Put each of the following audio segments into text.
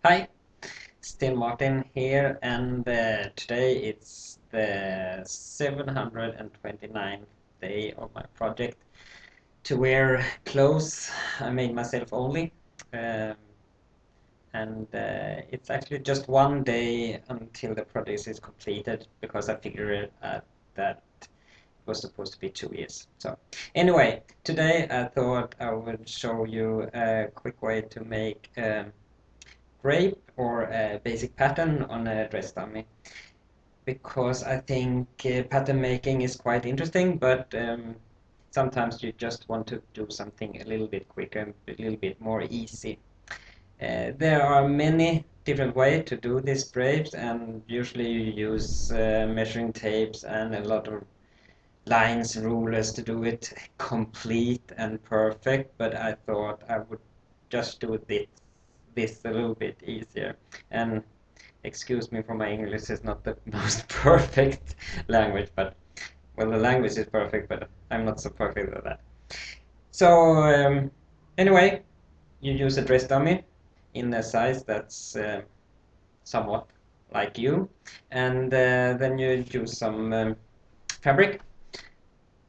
Hi, Sten Martin here, and today it's the 729th day of my project to wear clothes I made myself only. Um, and it's actually just one day until the project is completed because I figured that it was supposed to be 2 years. So anyway, today I thought I would show you a quick way to make drape or a basic pattern on a dress dummy, because I think pattern making is quite interesting, but sometimes you just want to do something a little bit quicker, a little bit more easy. There are many different ways to do these drapes, and usually you use measuring tapes and a lot of lines, rulers to do it complete and perfect, but I thought I would just do this a little bit easier. And excuse me for my English is not the most perfect language, but well, the language is perfect, but I'm not so perfect at that. So anyway, you use a dress dummy in a size that's somewhat like you, and then you use some fabric.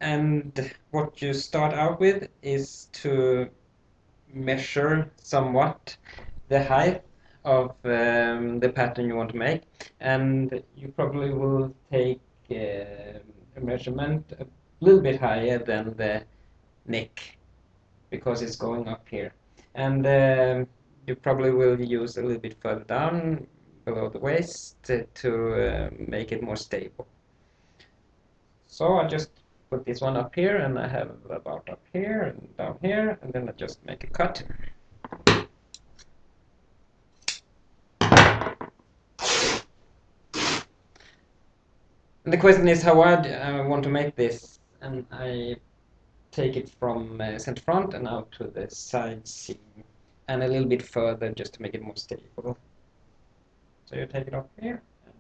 And what you start out with is to measure somewhat the height of the pattern you want to make, and you probably will take a measurement a little bit higher than the neck because it's going up here, and you probably will use a little bit further down below the waist to make it more stable. So I just put this one up here, and I have about up here and down here, and then I just make a cut. And the question is how wide I want to make this, and I take it from center front and out to the side seam, and a little bit further just to make it more stable. So you take it off here, and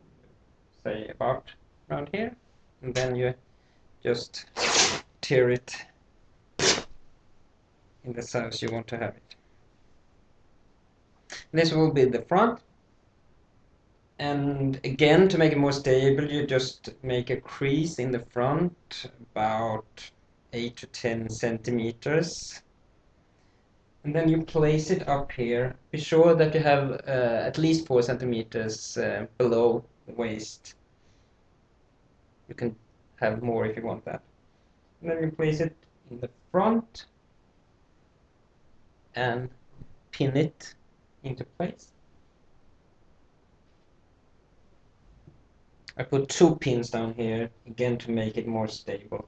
say about around here, and then you just tear it in the size you want to have it. This will be the front, and again, to make it more stable, you just make a crease in the front about 8 to 10 centimeters, and then you place it up here. Be sure that you have at least 4 centimeters below the waist. You can have more if you want that. And then you place it in the front and pin it into place. I put 2 pins down here, again to make it more stable.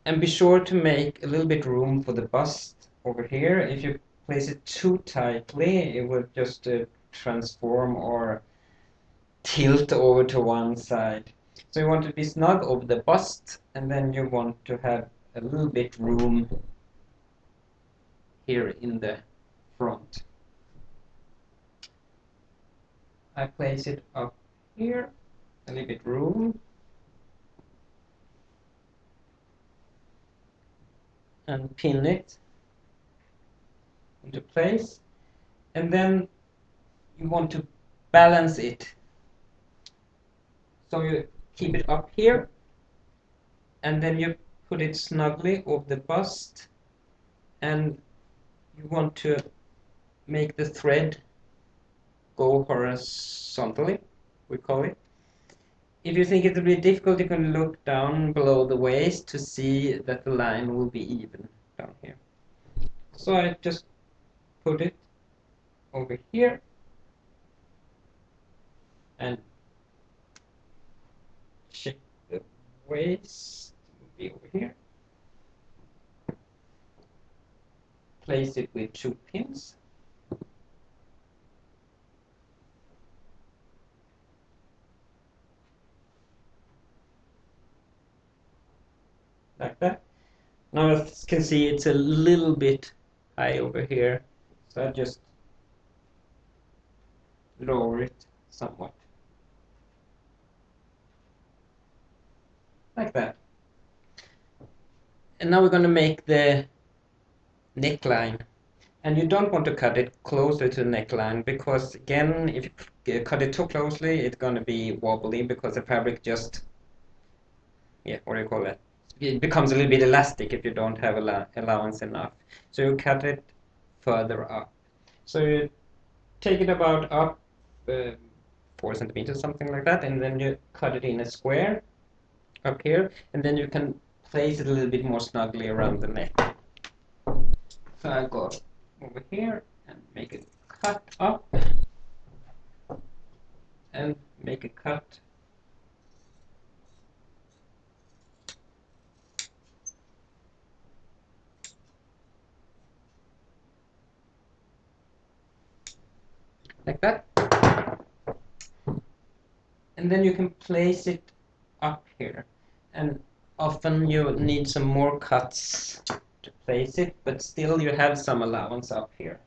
And be sure to make a little bit room for the bust over here. If you place it too tightly, it will just transform or tilt over to one side. So you want to be snug over the bust, and then you want to have a little bit room here in the front. I place it up here, a little bit room, and pin it into place, and then you want to balance it. So you keep it up here, and then you put it snugly over the bust, and you want to make the thread go horizontally, we call it. If you think it will be difficult, you can look down below the waist to see that the line will be even down here. So I just put it over here and check the waist will be over here. Place it with 2 pins. Like that. Now as you can see, it's a little bit high over here, so I just lower it somewhat. Like that. And now we're going to make the neckline. And you don't want to cut it closer to the neckline because, again, if you cut it too closely, it's going to be wobbly because the fabric just, yeah, what do you call it? It becomes a little bit elastic if you don't have allowance enough. So you cut it further up. So you take it about up 4 centimeters, something like that, and then you cut it in a square up here, and then you can place it a little bit more snugly around the neck. So I go over here and make a cut up and make a cut like that. And then you can place it up here. And often you need some more cuts to place it, but still you have some allowance up here.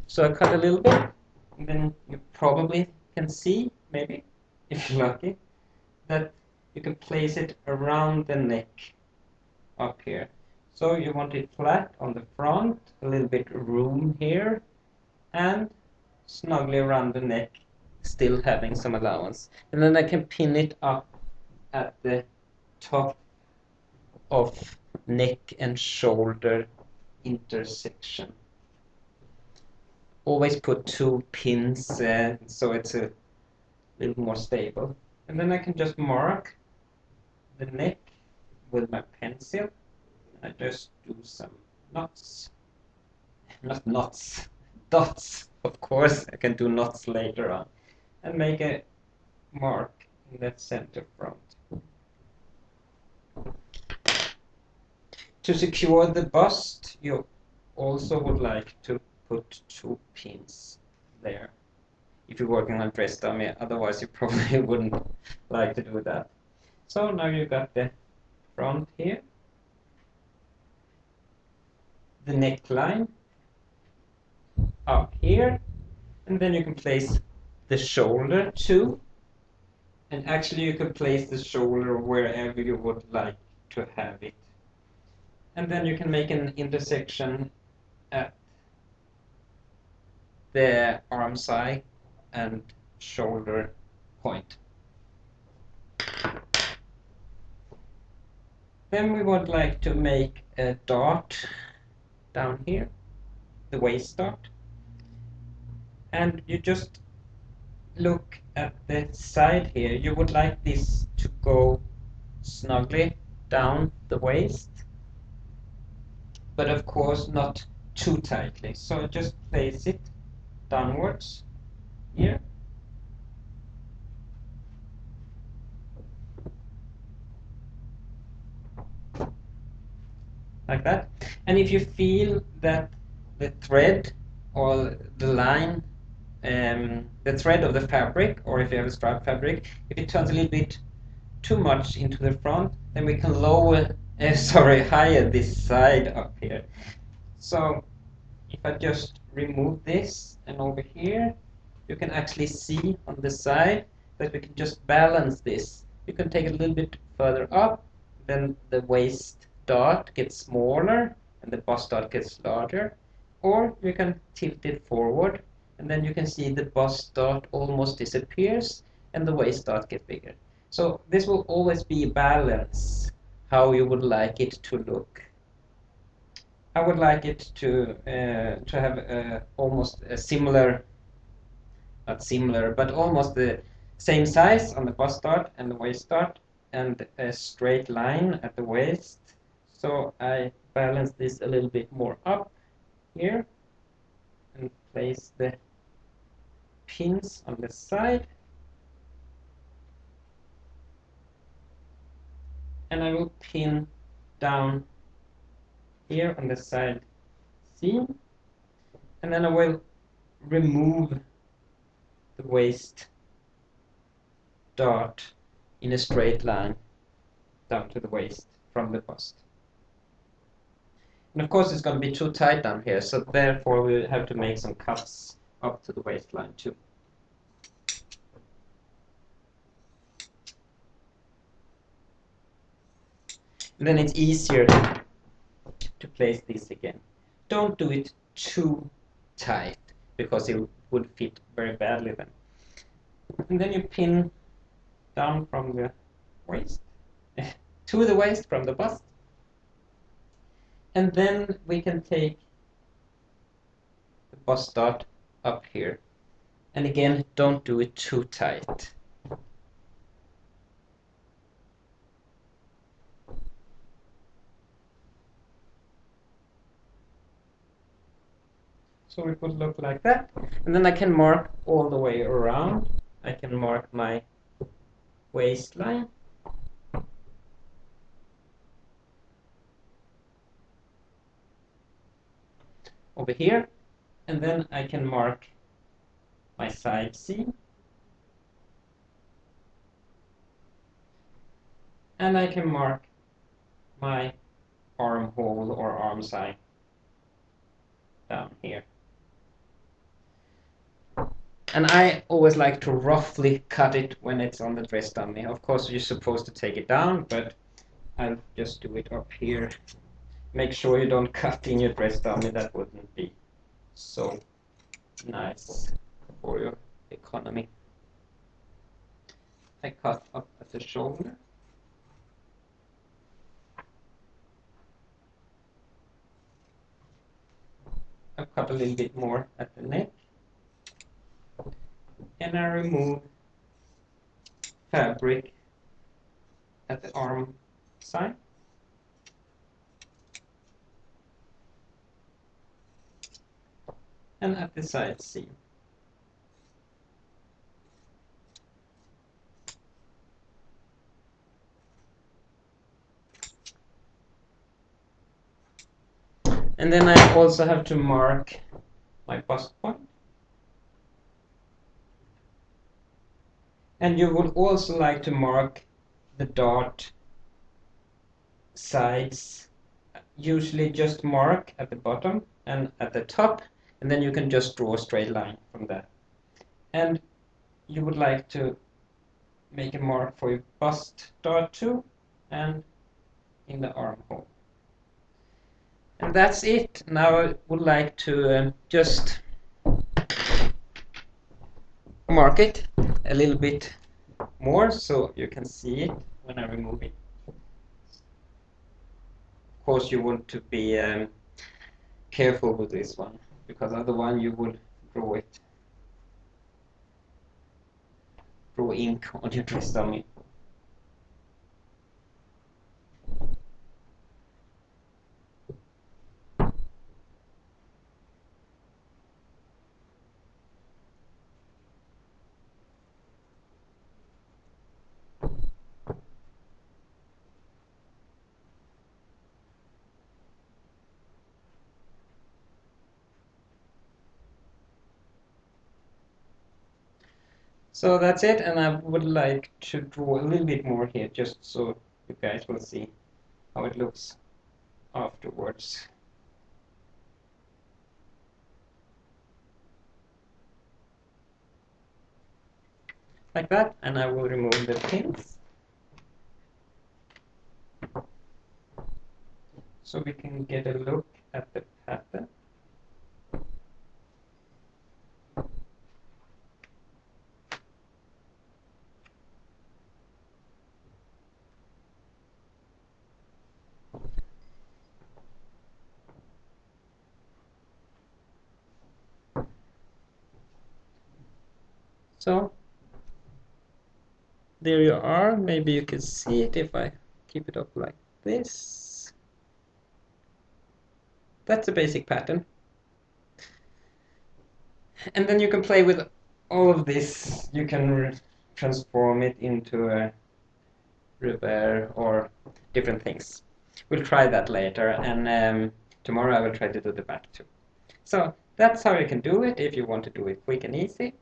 So I cut a little bit, and then you probably can see, maybe, if you're lucky, that you can place it around the neck up here. So you want it flat on the front, a little bit room here, and snugly around the neck, still having some allowance. And then I can pin it up at the top of neck and shoulder intersection. Always put 2 pins so it's a little more stable. And then I can just mark the neck with my pencil. I just do some knots. Not knots, dots, of course. I can do knots later on. And make a mark in that center front. To secure the bust, you also would like to put 2 pins there. If you're working on dress dummy, otherwise you probably wouldn't like to do that. So now you got the front here, the neckline up here, and then you can place the shoulder too. And actually you can place the shoulder wherever you would like to have it. And then you can make an intersection at the arm side and shoulder point. Then we would like to make a dot down here, the waist dot. And you just look at the side here. You would like this to go snugly down the waist, but of course not too tightly. So just place it downwards here. Like that. And if you feel that the thread or the line, the thread of the fabric, or if you have a striped fabric, if it turns a little bit too much into the front, then we can higher this side up here. So if I just remove this and over here, you can actually see on the side that we can just balance this. You can take it a little bit further up, then the waist dot gets smaller and the bust dot gets larger, or you can tilt it forward and then you can see the bust dot almost disappears and the waist dot gets bigger. So this will always be a balance, how you would like it to look. I would like it to have almost a similar, not similar, but almost the same size on the bust dot and the waist dot, and a straight line at the waist. So I balance this a little bit more up here and place the pins on the side. And I will pin down here on the side seam, and then I will remove the waist dot in a straight line down to the waist from the bust. And of course it's going to be too tight down here, so therefore we have to make some cuts up to the waistline too. And then it's easier to place this again. Don't do it too tight because it would fit very badly then. And then you pin down from the waist to the waist from the bust. And then we can take the bust dot up here. And again, don't do it too tight. So it would look like that. And then I can mark all the way around. I can mark my waistline. Over here. And then I can mark my side seam. And I can mark my armhole or arm side down here. And I always like to roughly cut it when it's on the dress dummy. Of course, you're supposed to take it down, but I'll just do it up here. Make sure you don't cut in your dress dummy. That wouldn't be so nice for your economy. I cut up at the shoulder. I cut a little bit more at the neck. And I remove fabric at the arm side. And at the side seam. And then I also have to mark my bust point. And you would also like to mark the dart sides. Usually just mark at the bottom and at the top, and then you can just draw a straight line from that. And you would like to make a mark for your bust dart too, and in the armhole. And that's it. Now I would like to just mark it a little bit more so you can see it when I remove it. Of course, you want to be careful with this one, because otherwise you would draw ink on your dress dummy. So that's it, and I would like to draw a little bit more here, just so you guys will see how it looks afterwards. Like that, and I will remove the pins. So we can get a look at the pattern. So there you are. Maybe you can see it if I keep it up like this. That's a basic pattern. And then you can play with all of this. You can transform it into a revers or different things. We'll try that later, and tomorrow I will try to do the back too. So that's how you can do it if you want to do it quick and easy.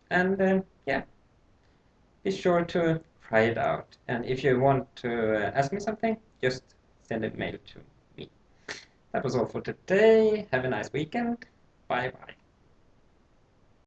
And yeah, be sure to try it out. And if you want to ask me something, just send a mail to me. That was all for today. Have a nice weekend. Bye bye.